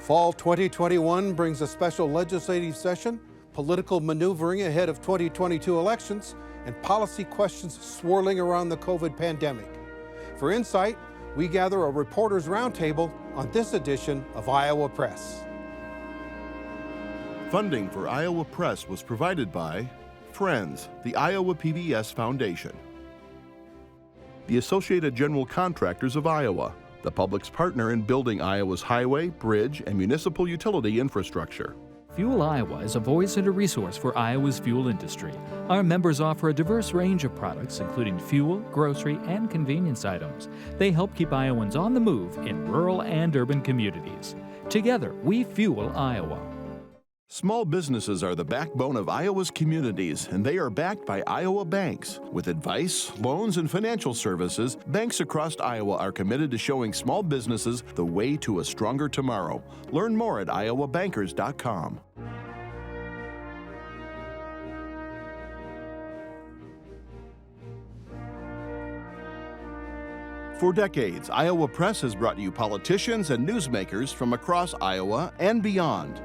Fall 2021 brings a special legislative session, political maneuvering ahead of 2022 elections, and policy questions swirling around the COVID pandemic. For insight, we gather a reporters' roundtable on this edition of Iowa Press. Funding for Iowa Press was provided by Friends, the Iowa PBS Foundation, the Associated General Contractors of Iowa, the public's partner in building Iowa's highway, bridge, and municipal utility infrastructure. Fuel Iowa is a voice and a resource for Iowa's fuel industry. Our members offer a diverse range of products, including fuel, grocery, and convenience items. They help keep Iowans on the move in rural and urban communities. Together, we fuel Iowa. Small businesses are the backbone of Iowa's communities, and they are backed by Iowa banks. With advice, loans, and financial services, banks across Iowa are committed to showing small businesses the way to a stronger tomorrow. Learn more at iowabankers.com. For decades, Iowa Press has brought you politicians and newsmakers from across Iowa and beyond,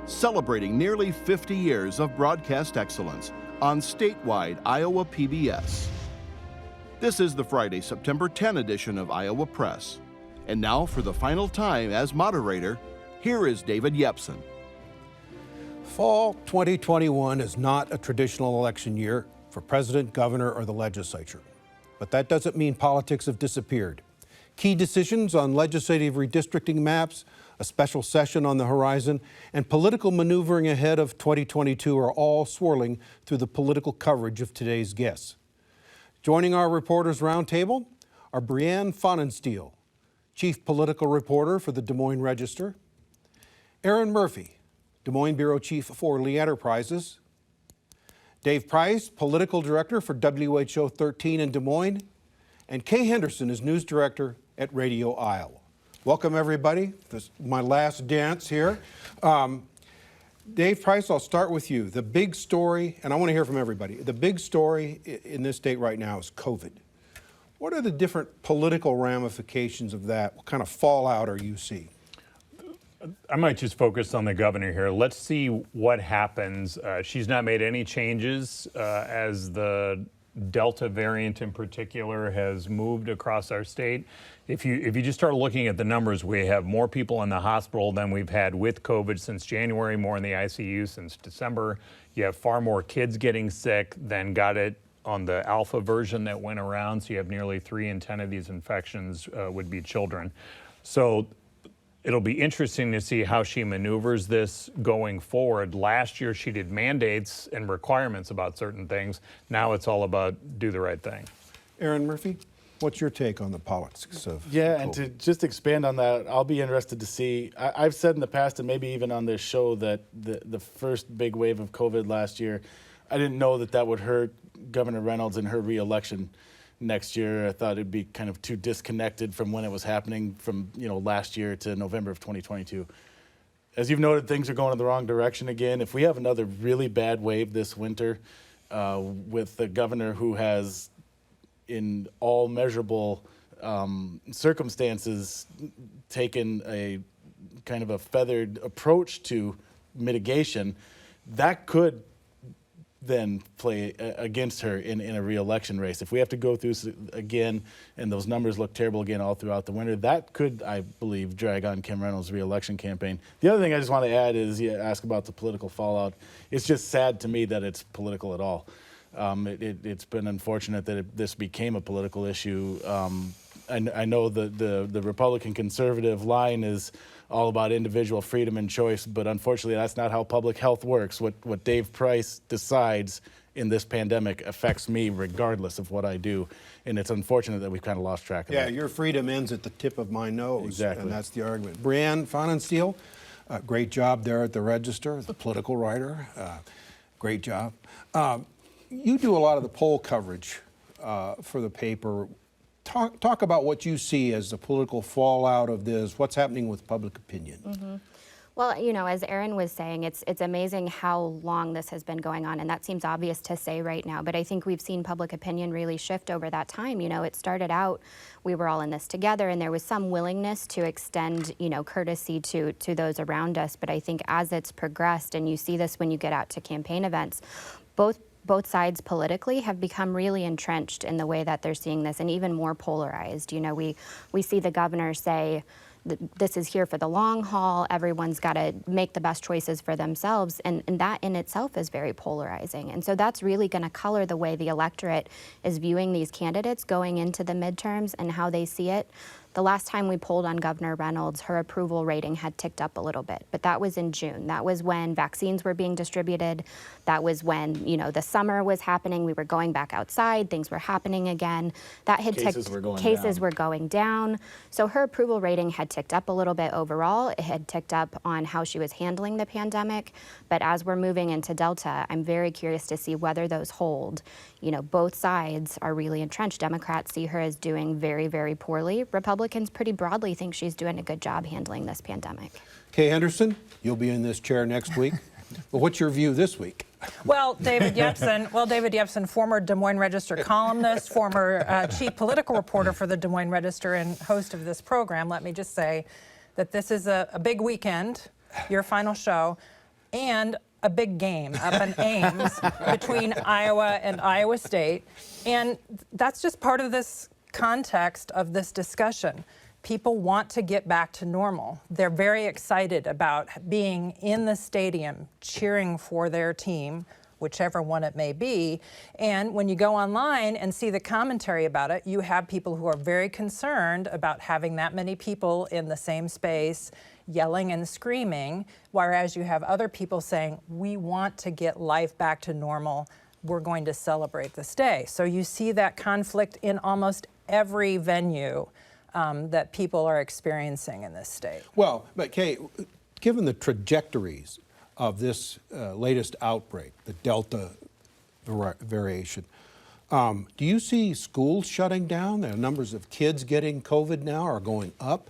celebrating nearly 50 years of broadcast excellence on statewide Iowa PBS. This is the Friday, September 10 edition of Iowa Press. And now, for the final time as moderator, here is David Yepsen. Fall 2021 is not a traditional election year for president, governor, or the legislature. But that doesn't mean politics have disappeared. Key decisions on legislative redistricting maps, a special session on the horizon, and political maneuvering ahead of 2022 are all swirling through the political coverage of today's guests. Joining our Reporters Roundtable are Brianne Pfannenstiel, Chief Political Reporter for the Des Moines Register, Erin Murphy, Des Moines Bureau Chief for Lee Enterprises, Dave Price, Political Director for WHO 13 in Des Moines, and Kay Henderson is News Director at Radio Iowa. Welcome, everybody. This is my last dance here. Dave Price, I'll start with you. The big story, and I want to hear from everybody, the big story in this state right now is COVID. What are the different political ramifications of that? What kind of fallout are you seeing? I might just focus on the governor here. Let's see what happens. She's not made any changes as the Delta variant in particular has moved across our state. If you just start looking at the numbers, we have more people in the hospital than we've had with COVID since January, more in the ICU since December. You have far more kids getting sick than got it on the alpha version that went around. So you have nearly 3 in 10 of these infections would be children. So it'll be interesting to see how she maneuvers this going forward. Last year, she did mandates and requirements about certain things. Now it's all about do the right thing. Erin Murphy, what's your take on the politics of Yeah, COVID? and to just expand on that, I'll be interested to see. I've said in the past, and maybe even on this show, that the first big wave of COVID last year, I didn't know that would hurt Governor Reynolds in her re-election next year. I thought it'd be kind of too disconnected from when it was happening from last year to November of 2022. As you've noted, things are going in the wrong direction again. If we have another really bad wave this winter with the governor who has, in all measurable circumstances, taken a kind of a feathered approach to mitigation, that could then play against her in a re-election race. If we have to go through again and those numbers look terrible again all throughout the winter, that could, I believe, drag on Kim Reynolds' re-election campaign. The other thing I just want to add is, you ask about the political fallout. It's just sad to me that it's political at all. It's been unfortunate that this became a political issue. I know the Republican conservative line is all about individual freedom and choice, but unfortunately that's not how public health works. What Dave Price decides in this pandemic affects me regardless of what I do, and it's unfortunate that we've kind of lost track of that. Yeah, your freedom ends at the tip of my nose. Exactly. And that's the argument. Brianne Pfannenstiel, great job there at the Register, the political writer. Great job. You do a lot of the poll coverage for the paper. Talk about what you see as the political fallout of this, what's happening with public opinion. Mm-hmm. Well, as Erin was saying, it's amazing how long this has been going on, and that seems obvious to say right now, but I think we've seen public opinion really shift over that time. It started out, we were all in this together, and there was some willingness to extend, courtesy to those around us, but I think as it's progressed, and you see this when you get out to campaign events, both sides politically have become really entrenched in the way that they're seeing this, and even more polarized. We see the governor say, this is here for the long haul, everyone's got to make the best choices for themselves, and that in itself is very polarizing. And so that's really going to color the way the electorate is viewing these candidates going into the midterms and how they see it. The last time we polled on Governor Reynolds, her approval rating had ticked up a little bit, but that was in June. That was when vaccines were being distributed. That was when, the summer was happening. We were going back outside. Things were happening again. That had Cases were going down. So her approval rating had ticked up a little bit overall. It had ticked up on how she was handling the pandemic. But as we're moving into Delta, I'm very curious to see whether those hold. Both sides are really entrenched. Democrats see her as doing very, very poorly. Republicans pretty broadly think she's doing a good job handling this pandemic. Kay Henderson, you'll be in this chair next week. But what's your view this week? Well, David Yepsen, former Des Moines Register columnist, former chief political reporter for the Des Moines Register and host of this program, let me just say that this is a big weekend, your final show, and a big game up in Ames between Iowa and Iowa State. And that's just part of this context of this discussion. People want to get back to normal. They're very excited about being in the stadium, cheering for their team, whichever one it may be. And when you go online and see the commentary about it, you have people who are very concerned about having that many people in the same space, yelling and screaming, whereas you have other people saying, we want to get life back to normal. We're going to celebrate this day. So you see that conflict in almost every venue that people are experiencing in this state. Well, but Kay, given the trajectories of this latest outbreak, the Delta variation, do you see schools shutting down? The numbers of kids getting COVID now are going up.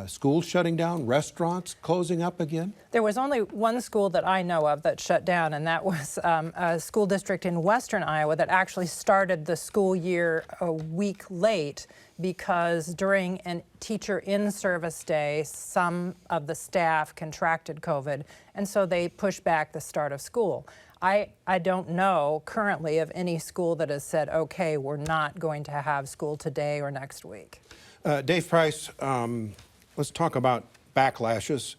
Schools shutting down, restaurants closing up again? There was only one school that I know of that shut down, and that was a school district in western Iowa that actually started the school year a week late because during a teacher in-service day, some of the staff contracted COVID, and so they pushed back the start of school. I don't know currently of any school that has said, okay, we're not going to have school today or next week. Dave Price, let's talk about backlashes.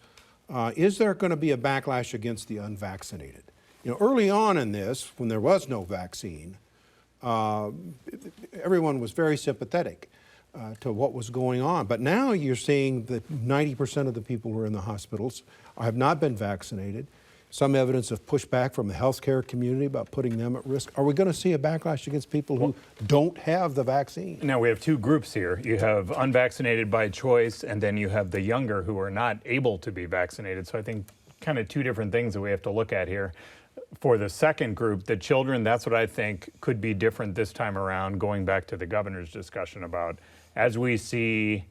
Is there going to be a backlash against the unvaccinated? Early on in this, when there was no vaccine, everyone was very sympathetic to what was going on. But now you're seeing that 90% of the people who are in the hospitals have not been vaccinated. Some evidence of pushback from the healthcare community about putting them at risk. Are we going to see a backlash against people who don't have the vaccine? Now, we have two groups here. You have unvaccinated by choice, and then you have the younger who are not able to be vaccinated. So I think kind of two different things that we have to look at here. For the second group, the children, that's what I think could be different this time around, going back to the governor's discussion about, as we see,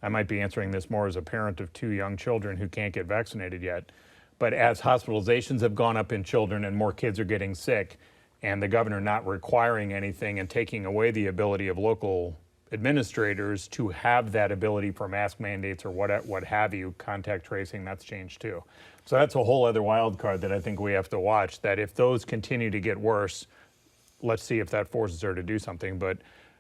I might be answering this more as a parent of two young children who can't get vaccinated yet, but as hospitalizations have gone up in children and more kids are getting sick, and the governor not requiring anything and taking away the ability of local administrators to have that ability for mask mandates or what have you, contact tracing, that's changed too. So that's a whole other wild card that I think we have to watch, that if those continue to get worse, let's see if that forces her to do something. But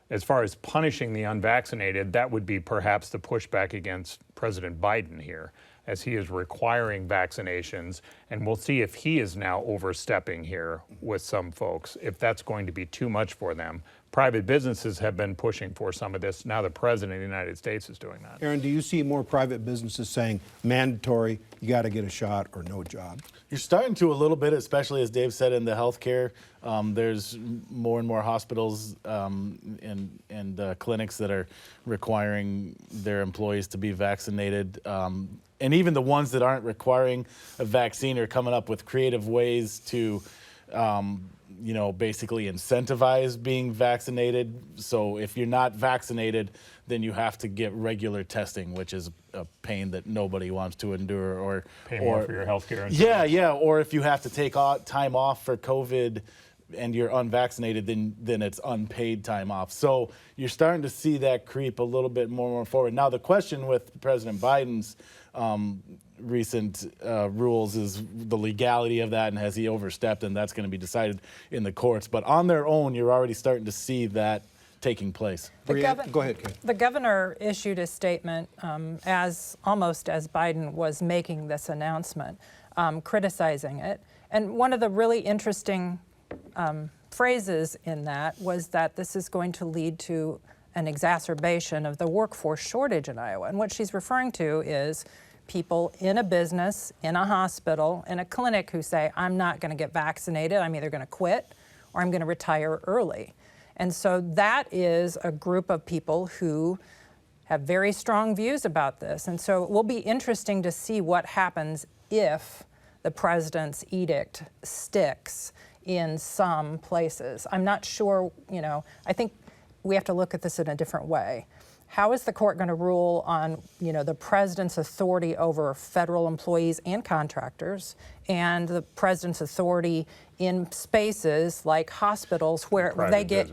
as far as punishing the unvaccinated, that would be perhaps the pushback against President Biden here, as he is requiring vaccinations, and we'll see if he is now overstepping here with some folks, if that's going to be too much for them. Private businesses have been pushing for some of this. Now the President of the United States is doing that. Erin, do you see more private businesses saying mandatory, you got to get a shot or no job? You're starting to a little bit, especially as Dave said in the healthcare. There's more and more hospitals and clinics that are requiring their employees to be vaccinated. And even the ones that aren't requiring a vaccine are coming up with creative ways to, basically incentivize being vaccinated. So if you're not vaccinated, then you have to get regular testing, which is a pain that nobody wants to endure, or Pay more for your health care. Yeah, or if you have to take time off for COVID and you're unvaccinated, then it's unpaid time off. So you're starting to see that creep a little bit more forward. Now, the question with President Biden's recent rules is the legality of that, and has he overstepped, and that's going to be decided in the courts. But on their own, you're already starting to see that taking place. Brianne, go ahead, Kay. The governor issued a statement almost as Biden was making this announcement, criticizing it. And one of the really interesting phrases in that was that this is going to lead to an exacerbation of the workforce shortage in Iowa. And what she's referring to is people in a business, in a hospital, in a clinic who say, I'm not going to get vaccinated, I'm either going to quit or I'm going to retire early. And so that is a group of people who have very strong views about this. And so it will be interesting to see what happens if the president's edict sticks in some places. I'm not sure, I think we have to look at this in a different way. How is the court going to rule on, the president's authority over federal employees and contractors, and the president's authority in spaces like hospitals where they get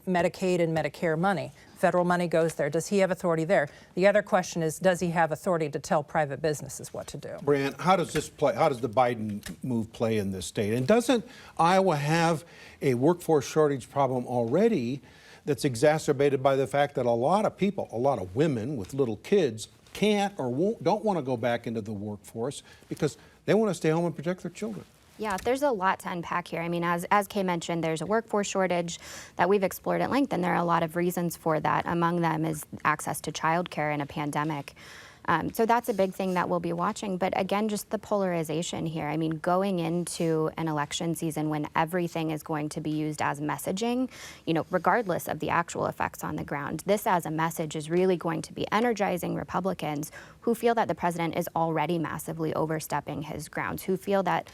Medicaid and Medicare money? Federal money goes there. Does he have authority there? The other question is, does he have authority to tell private businesses what to do? Brianne, how does this play? How does the Biden move play in this state? And doesn't Iowa have a workforce shortage problem already that's exacerbated by the fact that a lot of people, a lot of women with little kids, can't or don't want to go back into the workforce because they want to stay home and protect their children? Yeah, there's a lot to unpack here. I mean, as Kay mentioned, there's a workforce shortage that we've explored at length, and there are a lot of reasons for that. Among them is access to childcare in a pandemic. So that's a big thing that we'll be watching. But again, just the polarization here. I mean, going into an election season when everything is going to be used as messaging, regardless of the actual effects on the ground, this as a message is really going to be energizing Republicans who feel that the president is already massively overstepping his grounds, who feel that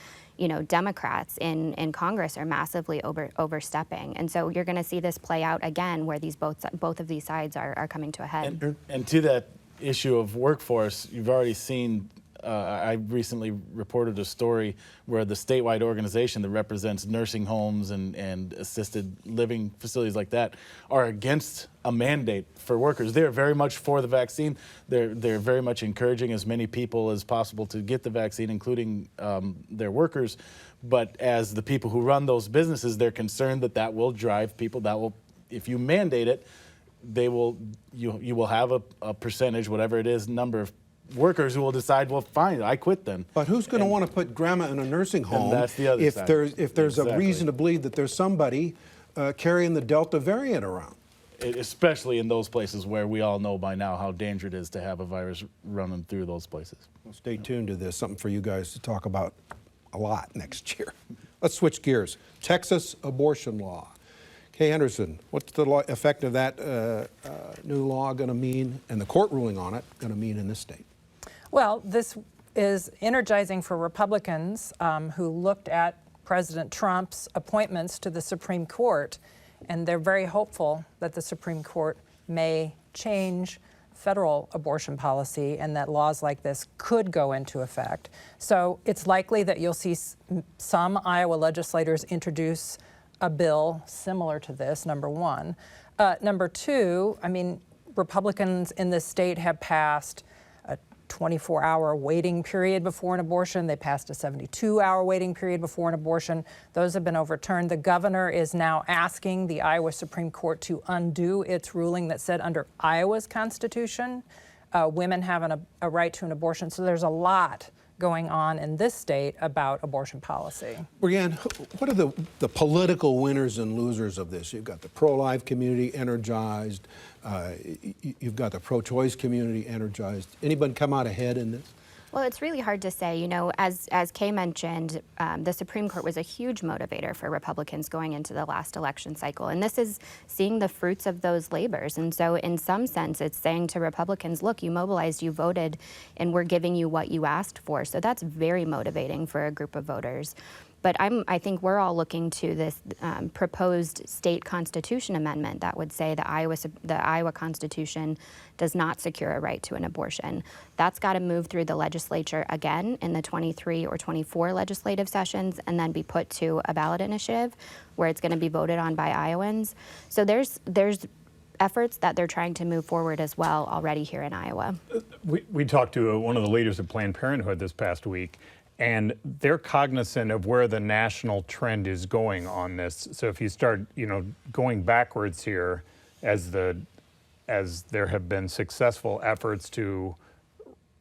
Democrats in Congress are massively overstepping. And so you're going to see this play out again where both of these sides are coming to a head. And to that issue of workforce, you've already seen, I recently reported a story where the statewide organization that represents nursing homes and assisted living facilities like that are against a mandate for workers. They're very much for the vaccine. They're very much encouraging as many people as possible to get the vaccine, including their workers. But as the people who run those businesses, they're concerned that will drive people, if you mandate it, you will have a percentage, whatever it is, number of workers who will decide, well, fine, I quit then. But who's going to want to put grandma in a nursing home that's the other if side. there's Exactly. a reason to believe that there's somebody carrying the Delta variant around? Especially in those places where we all know by now how dangerous it is to have a virus running through those places. Well, stay tuned to this. Something for you guys to talk about a lot next year. Let's switch gears. Texas abortion law. Kay Henderson, what's the effect of that new law going to mean, and the court ruling on it going to mean in this state? Well, this is energizing for Republicans who looked at President Trump's appointments to the Supreme Court, and they're very hopeful that the Supreme Court may change federal abortion policy and that laws like this could go into effect. So it's likely that you'll see some Iowa legislators introduce a bill similar to this, number one. Number two, I mean, Republicans in this state have passed a 24-hour waiting period before an abortion. They passed a 72-hour waiting period before an abortion. Those have been overturned. The governor is now asking the Iowa Supreme Court to undo its ruling that said under Iowa's Constitution, women have a right to an abortion. So there's a lot going on in this state about abortion policy. Brianne, what are the political winners and losers of this? You've got the pro-life community energized. You've got the pro-choice community energized. Anybody come out ahead in this? Well, it's really hard to say. As Kay mentioned, the Supreme Court was a huge motivator for Republicans going into the last election cycle. And this is seeing the fruits of those labors. And so in some sense, it's saying to Republicans, look, you mobilized, you voted, and we're giving you what you asked for. So that's very motivating for a group of voters. But I think we're all looking to this proposed state constitution amendment that would say the Iowa Constitution does not secure a right to an abortion. That's got to move through the legislature again in the 23 or 24 legislative sessions and then be put to a ballot initiative where it's going to be voted on by Iowans. So there's efforts that they're trying to move forward as well already here in Iowa. We talked to one of the leaders of Planned Parenthood this past week, and they're cognizant of where the national trend is going on this. So if you start, going backwards here, as there have been successful efforts to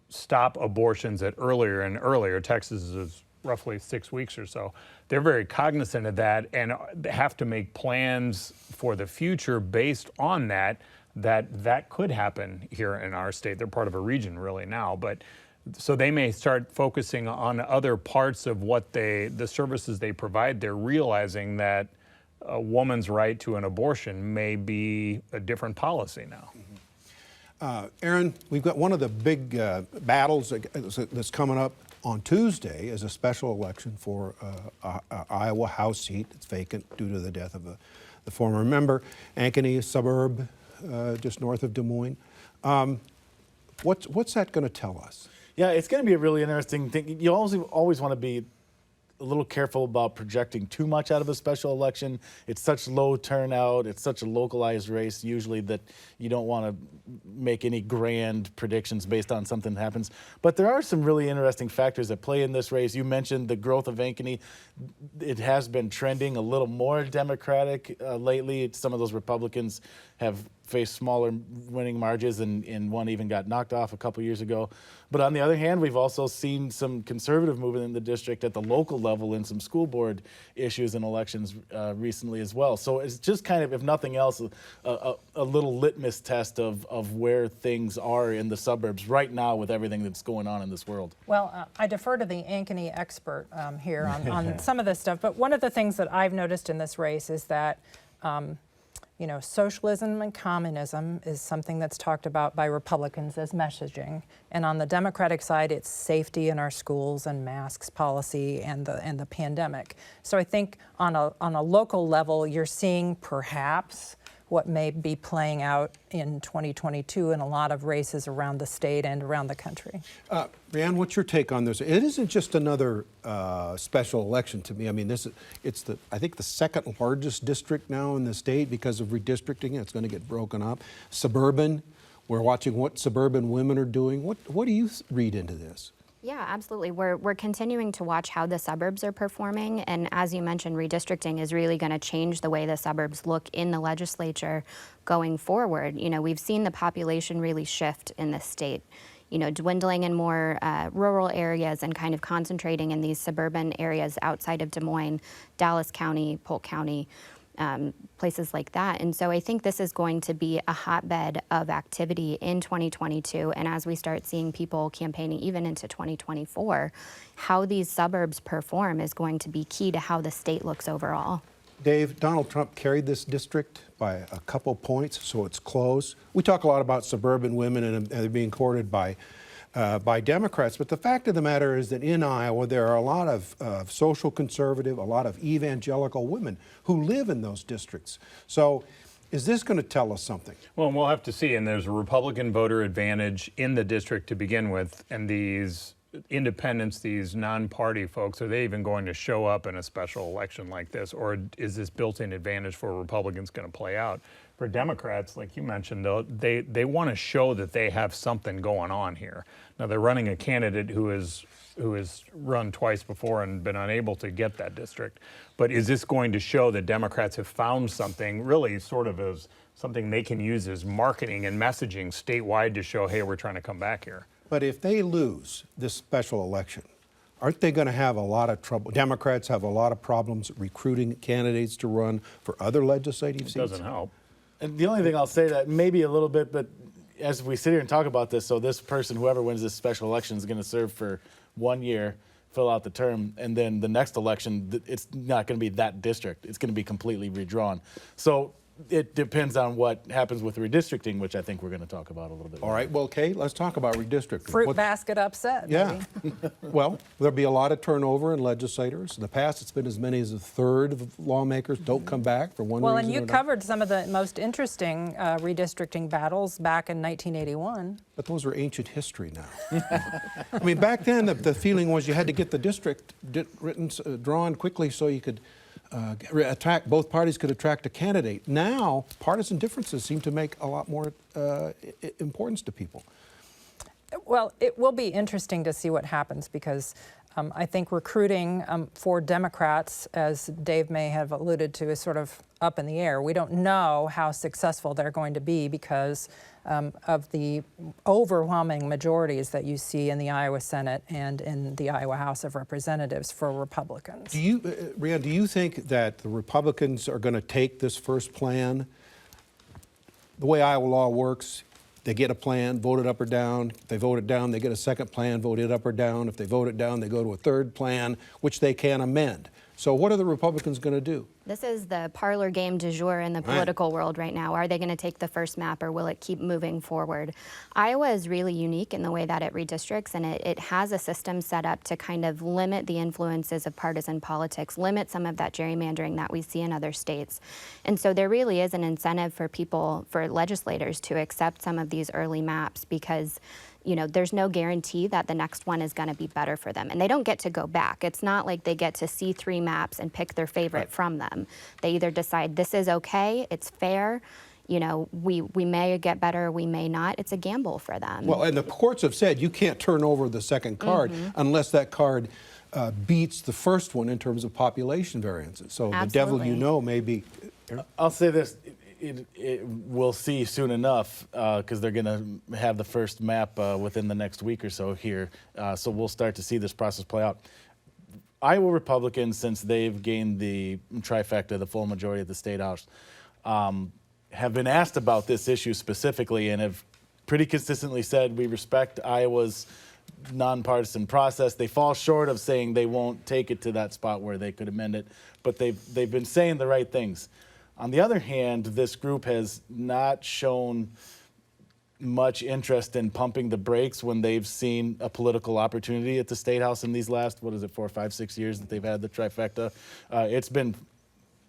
stop abortions at earlier and earlier, Texas is roughly 6 weeks or so. They're very cognizant of that and have to make plans for the future based on that could happen here in our state. They're part of a region really now, but so they may start focusing on other parts of what the services they provide. They're realizing that a woman's right to an abortion may be a different policy now. Erin, we've got one of the big battles that's coming up on Tuesday is a special election for Iowa House seat. It's vacant due to the death of the former member, Ankeny, a suburb just north of Des Moines. What's that going to tell us? Yeah, it's going to be a really interesting thing. You always want to be a little careful about projecting too much out of a special election. It's such low turnout. It's such a localized race usually that you don't want to make any grand predictions based on something that happens. But there are some really interesting factors that play in this race. You mentioned the growth of Ankeny. It has been trending a little more Democratic lately. Some of those Republicans have faced smaller winning margins, and one even got knocked off a couple years ago. But on the other hand, we've also seen some conservative movement in the district at the local level in some school board issues and elections recently as well. So it's just kind of, if nothing else, a little litmus test of where things are in the suburbs right now with everything that's going on in this world. Well, I defer to the Ankeny expert here on some of this stuff, but one of the things that I've noticed in this race is that socialism and communism is something that's talked about by Republicans as messaging. And on the Democratic side, it's safety in our schools and masks policy and the pandemic. So I think on a local level, you're seeing perhaps what may be playing out in 2022 in a lot of races around the state and around the country. Brianne, what's your take on this? It isn't just another special election to me. I mean, it's I think the second largest district now in the state because of redistricting. It's going to get broken up. Suburban, we're watching what suburban women are doing. What do you read into this? Yeah, absolutely. We're continuing to watch how the suburbs are performing. And as you mentioned, redistricting is really going to change the way the suburbs look in the legislature going forward. We've seen the population really shift in this state, dwindling in more rural areas and kind of concentrating in these suburban areas outside of Des Moines, Dallas County, Polk County, places like that. And so I think this is going to be a hotbed of activity in 2022. And as we start seeing people campaigning even into 2024, how these suburbs perform is going to be key to how the state looks overall. Dave, Donald Trump carried this district by a couple points, so it's close. We talk a lot about suburban women and they're being courted by Democrats, but the fact of the matter is that in Iowa there are a lot of social conservative, a lot of evangelical women who live in those districts. So is this going to tell us something? Well, we'll have to see, and there's a Republican voter advantage in the district to begin with, and these independents, these non-party folks, are they even going to show up in a special election like this, or is this built-in advantage for Republicans going to play out? For Democrats, like you mentioned, though, they want to show that they have something going on here. Now, they're running a candidate who has run twice before and been unable to get that district. But is this going to show that Democrats have found something really sort of as something they can use as marketing and messaging statewide to show, hey, we're trying to come back here? But if they lose this special election, aren't they going to have a lot of trouble? Democrats have a lot of problems recruiting candidates to run for other legislative seats. It doesn't help. And the only thing I'll say that maybe a little bit, but as we sit here and talk about this, so this person, whoever wins this special election, is going to serve for 1 year, fill out the term, and then the next election, it's not going to be that district. It's going to be completely redrawn. So it depends on what happens with redistricting, which I think we're going to talk about a little bit All right, well, Kay, let's talk about redistricting. Fruit What- basket upset. Yeah. maybe. Well, there'll be a lot of turnover in legislators. In the past, it's been as many as a third of lawmakers don't come back for one Well, reason and you or another. covered some of the most interesting redistricting battles back in 1981. But those are ancient history now. I mean, back then, the feeling was you had to get the district drawn quickly so you could both parties could attract a candidate. Now, partisan differences seem to make a lot more importance to people. Well, it will be interesting to see what happens because I think recruiting for Democrats, as Dave may have alluded to, is sort of up in the air. We don't know how successful they're going to be because of the overwhelming majorities that you see in the Iowa Senate and in the Iowa House of Representatives for Republicans. Do you, Brianne, do you think that the Republicans are going to take this first plan? The way Iowa law works, they get a plan, vote it up or down. If they vote it down, they get a second plan, vote it up or down. If they vote it down, they go to a third plan, which they can amend. So what are the Republicans going to do? This is the parlor game du jour in the political world right now. Are they going to take the first map or will it keep moving forward? Iowa is really unique in the way that it redistricts, and it has a system set up to kind of limit the influences of partisan politics, limit some of that gerrymandering that we see in other states. And so there really is an incentive for people, for legislators to accept some of these early maps because there's no guarantee that the next one is going to be better for them. And they don't get to go back. It's not like they get to see 3 maps and pick their favorite from them. They either decide this is okay, it's fair, we may get better, we may not. It's a gamble for them. Well, and the courts have said you can't turn over the second card unless that card beats the first one in terms of population variances. So the devil you know may be... I'll say this. We'll see soon enough because they're going to have the first map within the next week or so here. So we'll start to see this process play out. Iowa Republicans, since they've gained the trifecta, the full majority of the state house, have been asked about this issue specifically and have pretty consistently said we respect Iowa's nonpartisan process. They fall short of saying they won't take it to that spot where they could amend it, but they've been saying the right things. On the other hand, this group has not shown much interest in pumping the brakes when they've seen a political opportunity at the State House in these last, 4, 5, 6 years that they've had the trifecta. It's been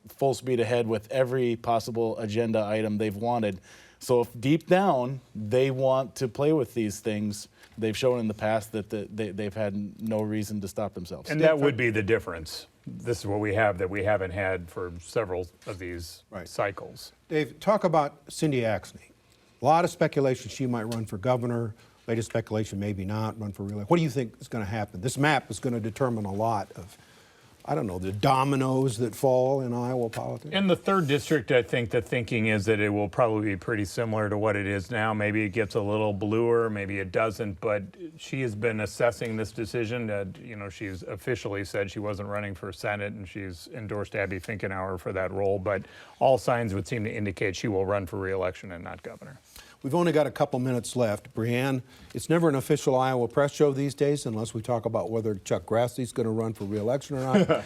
full speed ahead with every possible agenda item they've wanted. So if deep down they want to play with these things, they've shown in the past that they've had no reason to stop themselves. And that would be the difference. This is what we have that we haven't had for several of these cycles. Dave, talk about Cindy Axne. A lot of speculation she might run for governor. Latest speculation, maybe not, run for re-election. What do you think is going to happen? This map is going to determine a lot of, the dominoes that fall in Iowa politics. In the 3rd district, I think the thinking is that it will probably be pretty similar to what it is now. Maybe it gets a little bluer, maybe it doesn't, but she has been assessing this decision. She's officially said she wasn't running for Senate, and she's endorsed Abby Finkenauer for that role, but all signs would seem to indicate she will run for re-election and not governor. We've only got a couple minutes left. Brianne, it's never an official Iowa press show these days unless we talk about whether Chuck Grassley's going to run for re-election or not.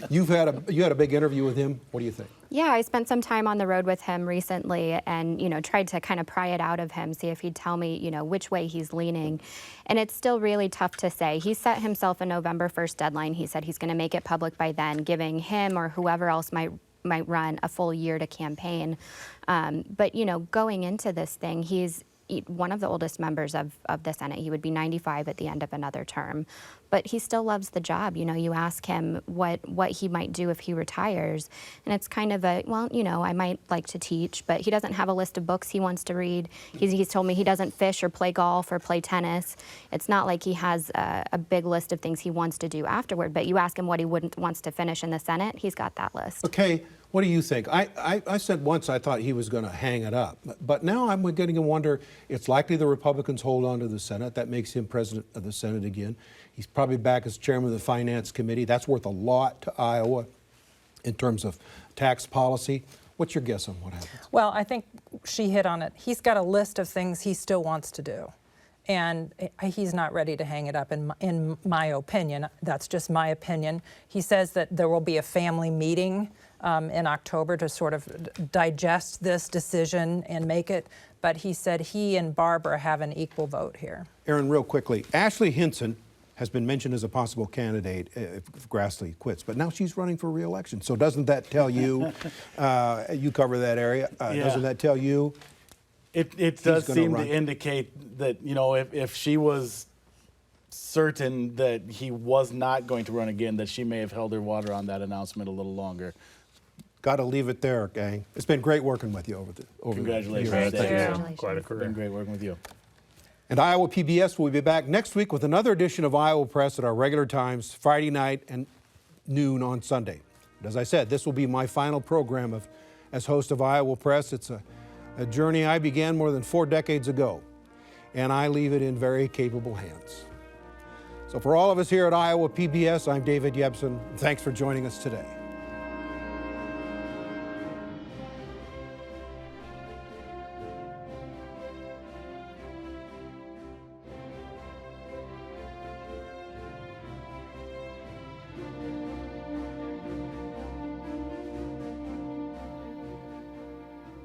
You had a big interview with him. What do you think? Yeah, I spent some time on the road with him recently and, tried to kind of pry it out of him, see if he'd tell me, which way he's leaning. And it's still really tough to say. He set himself a November 1st deadline. He said he's going to make it public by then, giving him or whoever else might run a full year to campaign. But, going into this thing, he's one of the oldest members of the Senate. He would be 95 at the end of another term. But he still loves the job. You ask him what he might do if he retires. And it's kind of I might like to teach, but he doesn't have a list of books he wants to read. He's told me he doesn't fish or play golf or play tennis. It's not like he has a big list of things he wants to do afterward. But you ask him what he wants to finish in the Senate, he's got that list. Okay. What do you think? I said once I thought he was going to hang it up, but now I'm getting to wonder, it's likely the Republicans hold on to the Senate. That makes him president of the Senate again. He's probably back as chairman of the Finance Committee. That's worth a lot to Iowa in terms of tax policy. What's your guess on what happens? Well, I think she hit on it. He's got a list of things he still wants to do. And he's not ready to hang it up, in my opinion. That's just my opinion. He says that there will be a family meeting in October to sort of digest this decision and make it. But he said he and Barbara have an equal vote here. Erin, real quickly, Ashley Hinson has been mentioned as a possible candidate if Grassley quits, but now she's running for re-election. So doesn't that tell you, you cover that area, doesn't that tell you? It does seem to indicate that, you know, if she was certain that he was not going to run again, that she may have held her water on that announcement a little longer. Got to leave it there, gang. It's been great working with you over the Congratulations. years. Thank you. Congratulations. Quite a career. Been great working with you. And Iowa PBS will be back next week with another edition of Iowa Press at our regular times, Friday night and noon on Sunday. But as I said, this will be my final program as host of Iowa Press. It's a journey I began more than 4 decades ago, and I leave it in very capable hands. So for all of us here at Iowa PBS, I'm David Yepsen. Thanks for joining us today.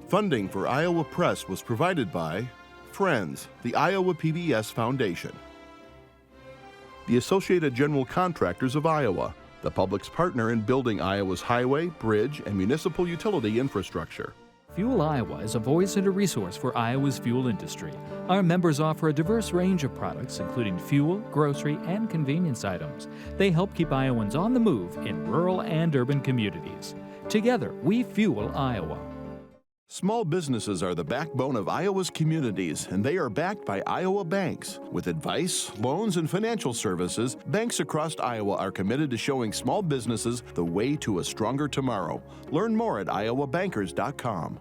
Funding for Iowa Press was provided by Friends, the Iowa PBS Foundation, the Associated General Contractors of Iowa, the public's partner in building Iowa's highway, bridge, and municipal utility infrastructure. Fuel Iowa is a voice and a resource for Iowa's fuel industry. Our members offer a diverse range of products, including fuel, grocery, and convenience items. They help keep Iowans on the move in rural and urban communities. Together, we fuel Iowa. Small businesses are the backbone of Iowa's communities, and they are backed by Iowa banks. With advice, loans, and financial services, banks across Iowa are committed to showing small businesses the way to a stronger tomorrow. Learn more at iowabankers.com.